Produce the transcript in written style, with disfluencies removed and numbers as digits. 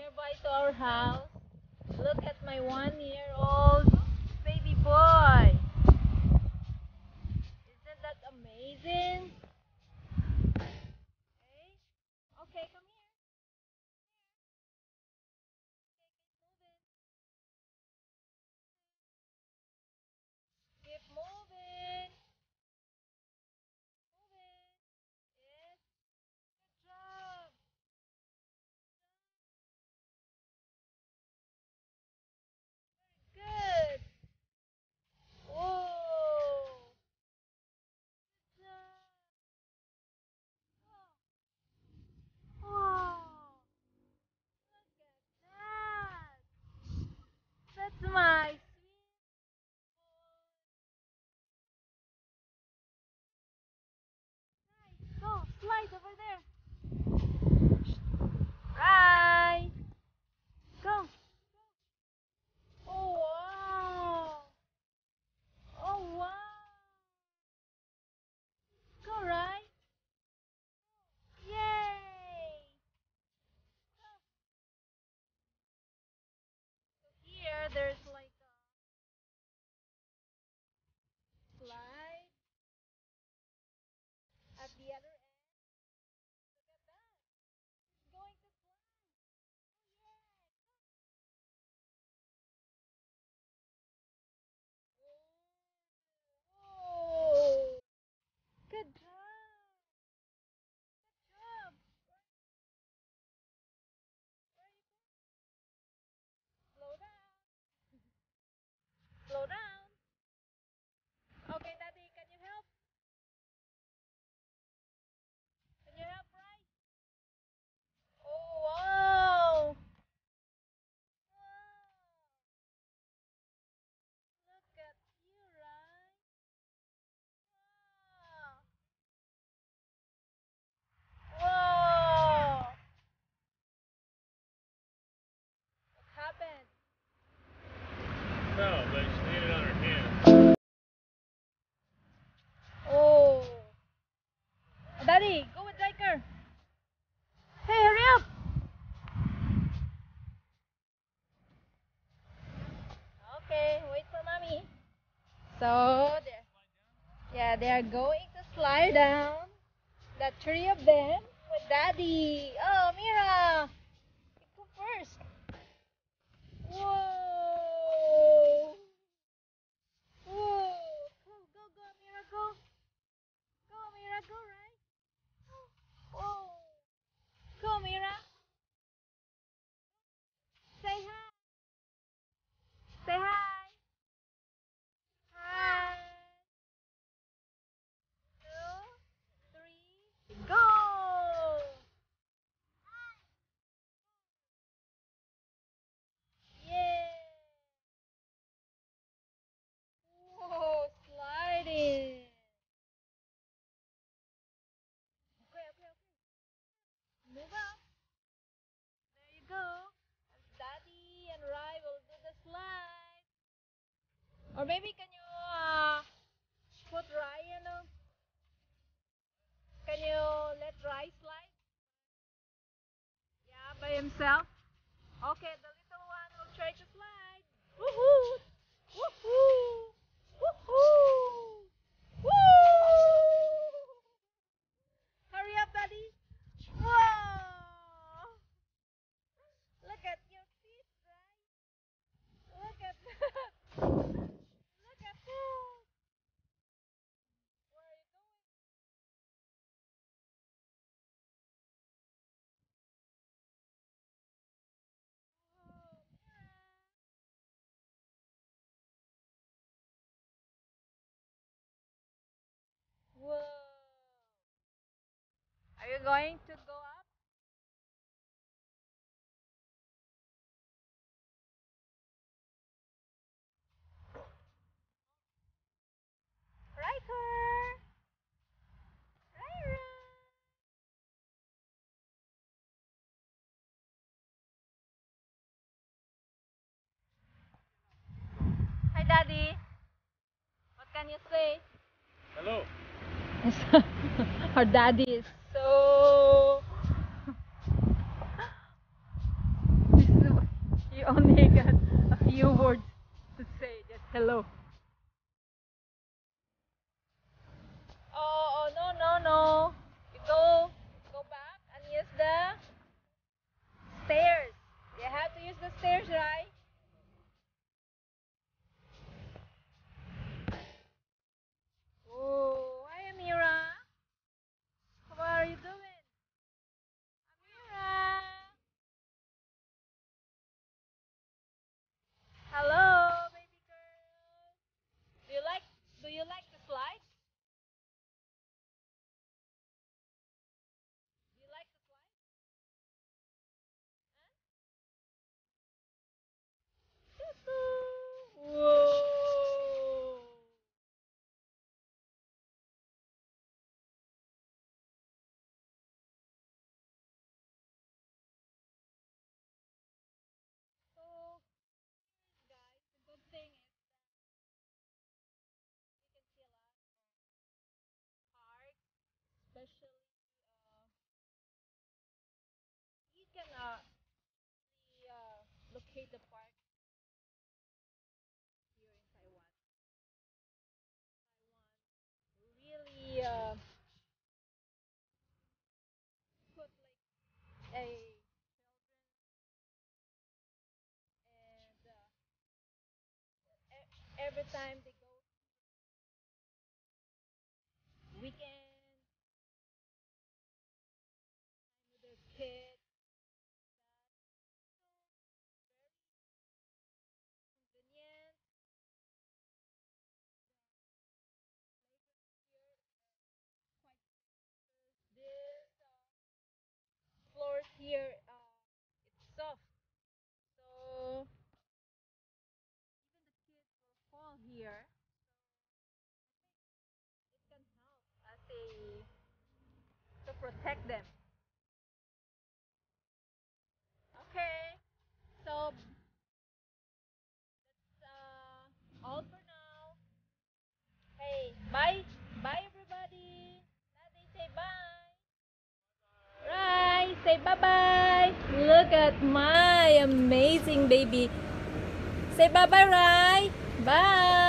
nearby to our house. Look at my 1-year-old baby boy. Isn't that amazing? Okay, okay, come here. Keep moving. Moving. Yes, good job. Good. Whoa. Good job. Wow. Look at that. That's my sweet boy. Go, slide over there. Right. Go. Oh wow. Oh wow. Go right. Yay. Here there's like a slide at the other end. Look at that. It's going to slide. Whoa. Good job. Good job. Slow down. Slow down. Okay, Daddy, can you help? Can you help, right? Oh, wow. Wow. Look at you, right? Wow. Whoa. What happened? No, but she needed it on her hand. Oh. Daddy, go with Riker. Hey, hurry up. Okay, wait for mommy. So, yeah, they are going to slide down. The three of them with Daddy. Oh, Mira, you go first. Whoa. Whoa. Go, go, go, Mira, go. Go, Mira, go, right? Whoa. Go, Mira. Say hi. Say hi. Hi. 2, 3, go. Yay. Whoa, sliding. Okay, okay, okay. Move up. There you go. Daddy and Rai will do the slide. Or maybe can you put Ryan? Can you let Rai slide? Yeah, by himself. Okay, the little one will try to slide. Woohoo! Woohoo! Woohoo! Woo! Hurry up, Daddy! Whoa! Look at your feet, right? Look at that! Look at that! Where are you going? Whoa, Mira! Whoa! Are you going to go up? Riker! Ryra! Hi, Daddy. What can you say? Hello. Her daddy is so only got a few words to say, just hello. Oh, no, no, no. You go back and use the stairs. You have to use the stairs, right? Oh, hi, Amira. How are you doing? Amira. Hello, baby girl. Do you like the slide? Do you like the slide? Huh? Whoa. So, guys, the good thing is you can see a lot of parks, especially you can see, locate the park here in Taiwan. Taiwan really put like a and every time they go weekend with their kids, convenient. This floors here, it's soft, so even the kids will fall here. It can help as a to protect them. Okay, so all for now. Hey, bye, bye everybody. Nadi, say bye. Right, say bye bye. Look at my amazing baby. Say bye bye, Rai. Bye.